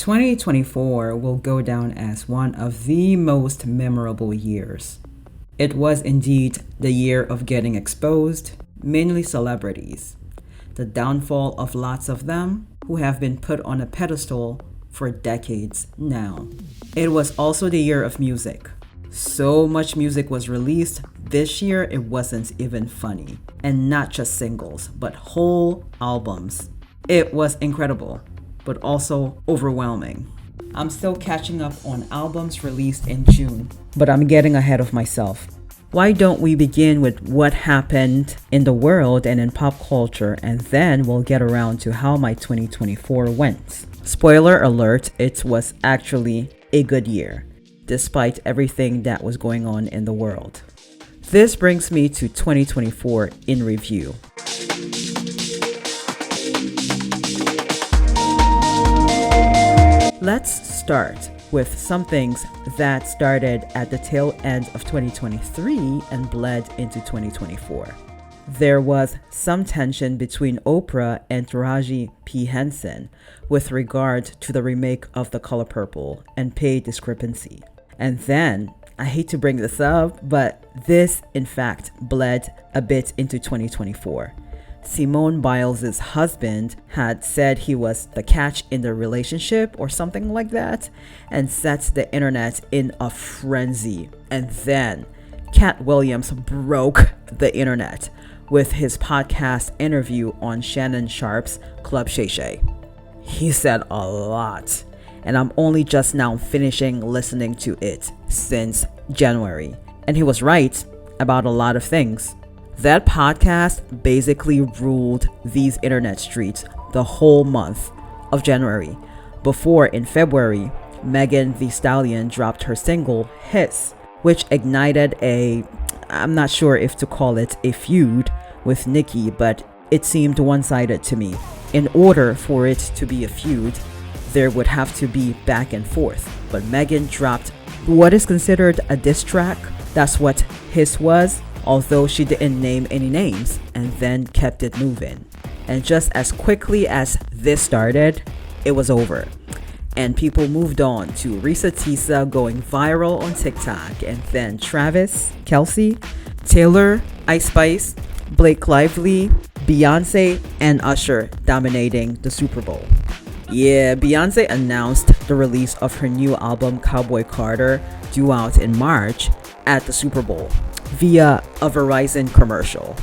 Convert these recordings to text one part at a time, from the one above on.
2024 will go down as one of the most memorable years. It was indeed the year of getting exposed, mainly celebrities, the downfall of lots of them who have been put on a pedestal for decades now. It was also the year of music. So much music was released this year it wasn't even funny. And not just singles, but whole albums. It was incredible, but also overwhelming. I'm still catching up on albums released in June, but I'm getting ahead of myself. Why don't we begin with what happened in the world and in pop culture, and then we'll get around to how my 2024 went. Spoiler alert, it was actually a good year, despite everything that was going on in the world. This brings me to 2024 in review. Let's start with some things that started at the tail end of 2023 and bled into 2024. There was some tension between Oprah and Taraji P. Henson with regard to the remake of The Color Purple and pay discrepancy. And then, I hate to bring this up, but this in fact bled a bit into 2024. Simone Biles' husband had said he was the catch in the relationship or something like that, and set the internet in a frenzy. And then Cat Williams broke the internet with his podcast interview on Shannon Sharpe's Club Shay Shay. He said a lot, and I'm only just now finishing listening to it since January. And he was right about a lot of things. That podcast basically ruled these internet streets the whole month of January, before in February, Megan Thee Stallion dropped her single, Hiss, which ignited I'm not sure if to call it a feud with Nicki, but it seemed one-sided to me. In order for it to be a feud, there would have to be back and forth, but Megan dropped what is considered a diss track. That's what Hiss was, although she didn't name any names, and then kept it moving. And just as quickly as this started, it was over. And people moved on to Risa Tisa going viral on TikTok, and then Travis, Kelsey, Taylor, Ice Spice, Blake Lively, Beyonce, and Usher dominating the Super Bowl. Yeah, Beyonce announced the release of her new album Cowboy Carter, due out in March, at the Super Bowl via a Verizon commercial.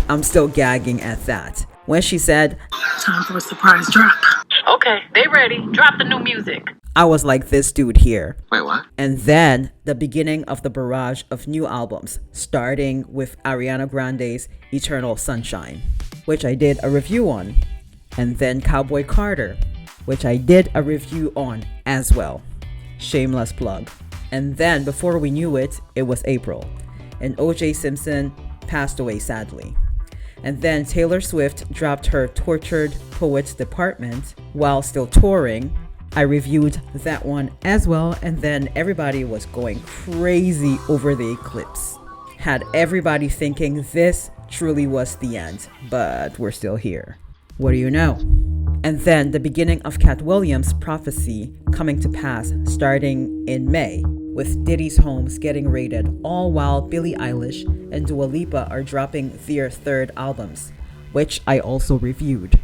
I'm still gagging at that. When she said, "Time for a surprise drop." Okay, they ready. Drop the new music. I was like, this dude here. Wait, what? And then the beginning of the barrage of new albums, starting with Ariana Grande's Eternal Sunshine, which I did a review on. And then Cowboy Carter, which I did a review on as well. Shameless plug. And then before we knew it, it was April, and O.J. Simpson passed away sadly. And then Taylor Swift dropped her Tortured Poets Department while still touring. I reviewed that one as well, and then everybody was going crazy over the eclipse. Had everybody thinking this truly was the end, but we're still here. What do you know? And then the beginning of Cat Williams' prophecy coming to pass starting in May, with Diddy's Homes getting rated, all while Billie Eilish and Dua Lipa are dropping their third albums, which I also reviewed.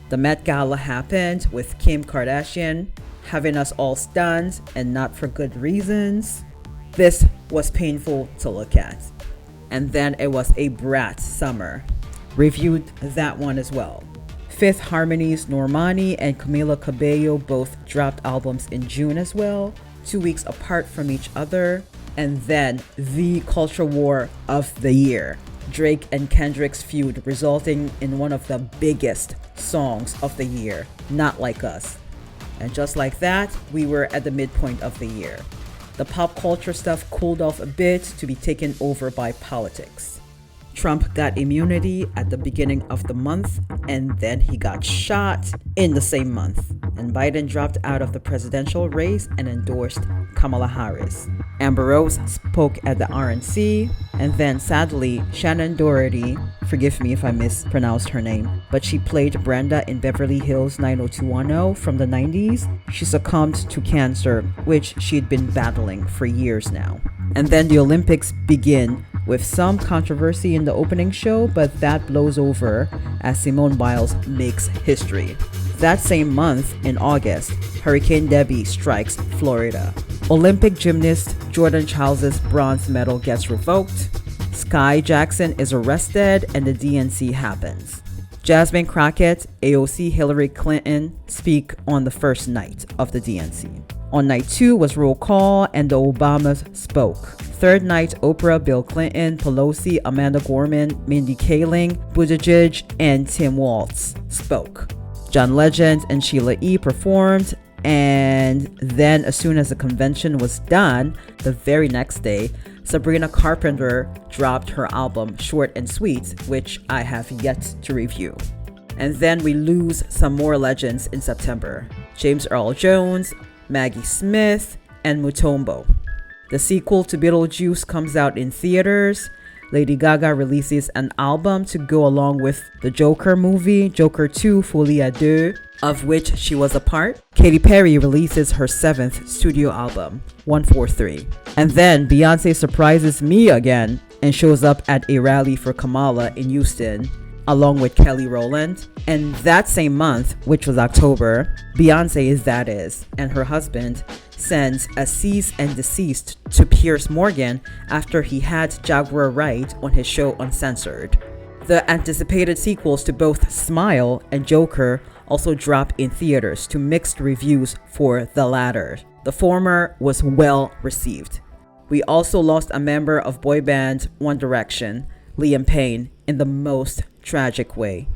The Met Gala happened with Kim Kardashian having us all stunned, and not for good reasons. This was painful to look at. And then it was a Brat summer. Reviewed that one as well. Fifth Harmony's Normani and Camila Cabello both dropped albums in June as well, 2 weeks apart from each other. And then the culture war of the year, Drake and Kendrick's feud resulting in one of the biggest songs of the year, Not Like Us. And just like that, we were at the midpoint of the year. The pop culture stuff cooled off a bit to be taken over by politics. Trump got immunity at the beginning of the month, and then he got shot in the same month. And Biden dropped out of the presidential race and endorsed Kamala Harris. Amber Rose spoke at the RNC, and then sadly, Shannon Doherty, forgive me if I mispronounced her name, but she played Brenda in Beverly Hills 90210 from the 90s. She succumbed to cancer, which she'd been battling for years now. And then the Olympics begin with some controversy in the opening show, but that blows over as Simone Biles makes history. That same month, in August, Hurricane Debbie strikes Florida. Olympic gymnast Jordan Childs' bronze medal gets revoked. Sky Jackson is arrested and the DNC happens. Jasmine Crockett, AOC Hillary Clinton speak on the first night of the DNC. On night 2 was roll call and the Obamas spoke. Third night, Oprah, Bill Clinton, Pelosi, Amanda Gorman, Mindy Kaling, Buttigieg, and Tim Walz spoke. John Legend and Sheila E. performed, and then as soon as the convention was done, the very next day, Sabrina Carpenter dropped her album Short and Sweet, which I have yet to review. And then we lose some more legends in September. James Earl Jones, Maggie Smith, and Mutombo. The sequel to Beetlejuice comes out in theaters. Lady Gaga releases an album to go along with the Joker movie, Joker 2 Folie à Deux, of which she was a part. Katy Perry releases her 7th studio album, 143. And then Beyonce surprises me again and shows up at a rally for Kamala in Houston, along with Kelly Rowland. And that same month, which was October, Beyonce and her husband sends a cease and desist to Piers Morgan after he had Jaguar Wright on his show Uncensored. The anticipated sequels to both Smile and Joker also drop in theaters to mixed reviews for the latter. The former was well received. We also lost a member of boy band One Direction, Liam Payne, in the most tragic way.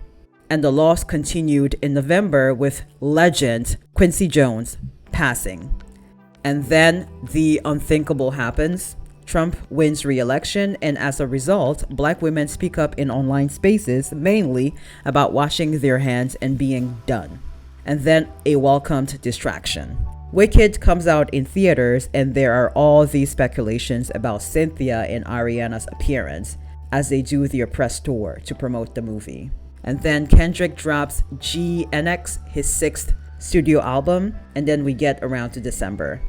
And the loss continued in November with legend Quincy Jones passing. And then the unthinkable happens. Trump wins re-election, and as a result, Black women speak up in online spaces, mainly about washing their hands and being done. And then a welcomed distraction. Wicked comes out in theaters, and there are all these speculations about Cynthia and Ariana's appearance as they do their press tour to promote the movie. And then Kendrick drops GNX, his 6th studio album, and then we get around to December.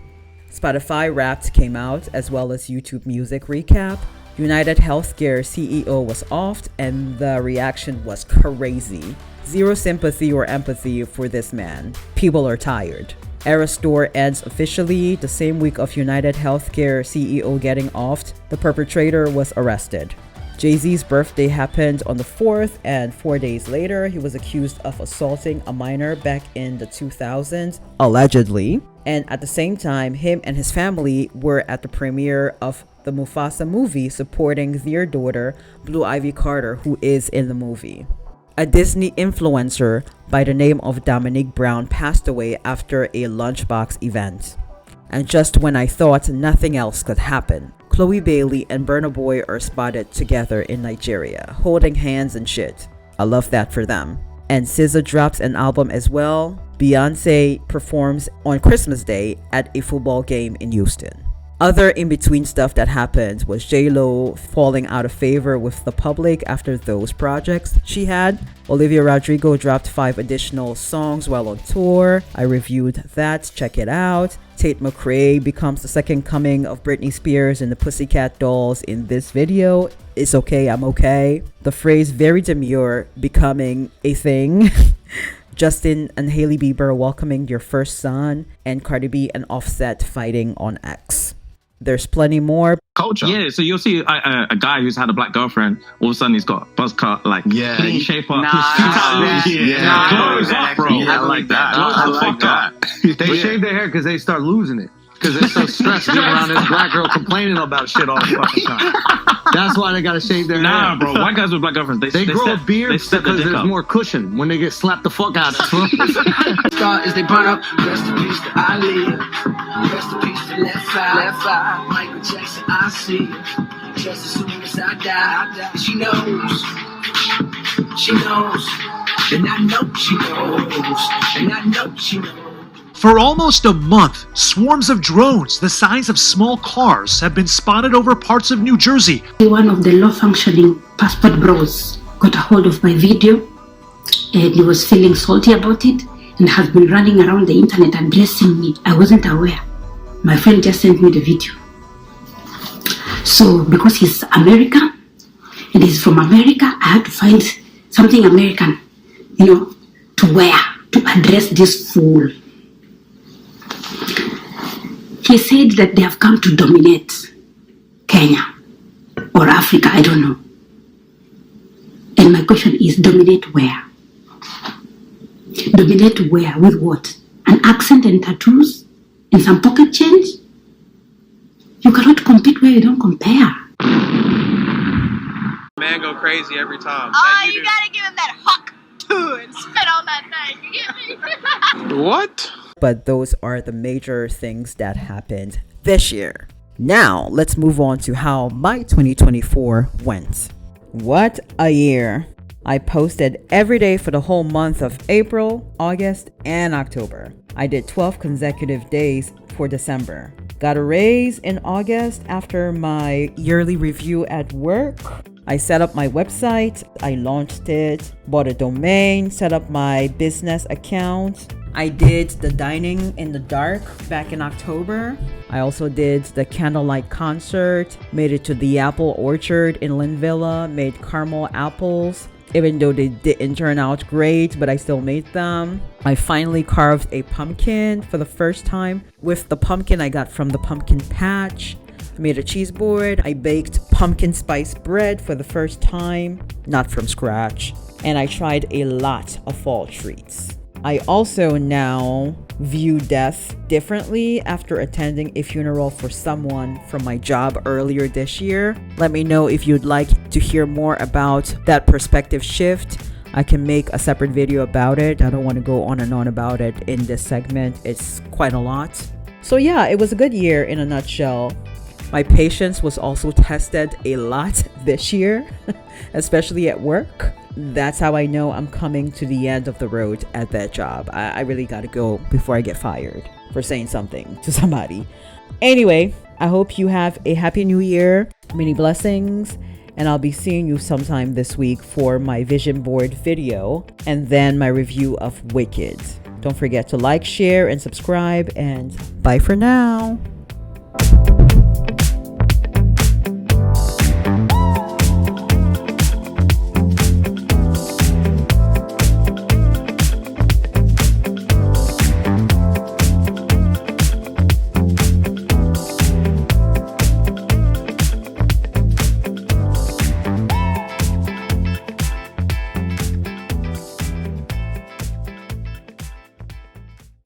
Spotify Wrapped came out, as well as YouTube Music Recap. United Healthcare CEO was offed, and the reaction was crazy. Zero sympathy or empathy for this man. People are tired. Eras Tour ends officially the same week of United Healthcare CEO getting offed. The perpetrator was arrested. Jay-Z's birthday happened on the 4th, and 4 days later, he was accused of assaulting a minor back in the 2000s, allegedly. And at the same time, him and his family were at the premiere of the Mufasa movie supporting their daughter, Blue Ivy Carter, who is in the movie. A Disney influencer by the name of Dominique Brown passed away after a lunchbox event. And just when I thought nothing else could happen, Chloe Bailey and Burna Boy are spotted together in Nigeria, holding hands and shit. I love that for them. And SZA drops an album as well. Beyonce performs on Christmas Day at a football game in Houston. Other in-between stuff that happened was J-Lo falling out of favor with the public after those projects she had. Olivia Rodrigo dropped 5 additional songs while on tour. I reviewed that, check it out. Tate McRae becomes the second coming of Britney Spears and the Pussycat Dolls in this video. It's okay, I'm okay. The phrase very demure becoming a thing. Justin and Hailey Bieber welcoming their first son, and Cardi B and Offset fighting on X. There's plenty more. Culture. Yeah, so you'll see a guy who's had a black girlfriend, all of a sudden he's got a buzz cut, like clean shape up. Glows up, bro. I like that. I like that. They shave their hair because they start losing it. Because they're so stressed being around this black girl complaining about shit all the fucking time. That's why they gotta shave their hair. Nah, bro. White guys with black girlfriends, they grow a beard because there's up. more cushion when they get slapped the fuck out of. Start as they burn up. Rest in peace to Ali. Rest in peace to Left Eye. Michael Jackson, I see. Just as soon as I die. She knows. She knows. And I know she knows. And I know she knows. For almost a month, swarms of drones the size of small cars have been spotted over parts of New Jersey. One of the low-functioning passport bros got a hold of my video, and he was feeling salty about it and has been running around the internet addressing me. I wasn't aware. My friend just sent me the video. So because he's American and he's from America, I had to find something American, to wear to address this fool. He said that they have come to dominate Kenya or Africa, I don't know. And my question is, dominate where? Dominate where? With what? An accent and tattoos? And some pocket change? You cannot compete where you don't compare. Man go crazy every time. Oh, you gotta give him that huck too and spit on that night. You get me? What? But those are the major things that happened this year. Now, let's move on to how my 2024 went. What a year. I posted every day for the whole month of April, August, and October. I did 12 consecutive days for December. Got a raise in August after my yearly review at work. I set up my website, I launched it, bought a domain, set up my business account. I did the dining in the dark back in October. I also did the candlelight concert, made it to the apple orchard in Linvilla, made caramel apples. Even though they didn't turn out great, but I still made them. I finally carved a pumpkin for the first time with the pumpkin I got from the pumpkin patch. I made a cheese board. I baked pumpkin spice bread for the first time, not from scratch. And I tried a lot of fall treats. I also now view death differently after attending a funeral for someone from my job earlier this year. Let me know if you'd like to hear more about that perspective shift. I can make a separate video about it. I don't want to go on and on about it in this segment. It's quite a lot. So yeah, it was a good year in a nutshell. My patience was also tested a lot this year, especially at work. That's how I know I'm coming to the end of the road at that job. I really gotta go before I get fired for saying something to somebody. Anyway, I hope you have a happy new year. Many blessings. And I'll be seeing you sometime this week for my vision board video and then my review of Wicked. Don't forget to like, share, and subscribe. And bye for now.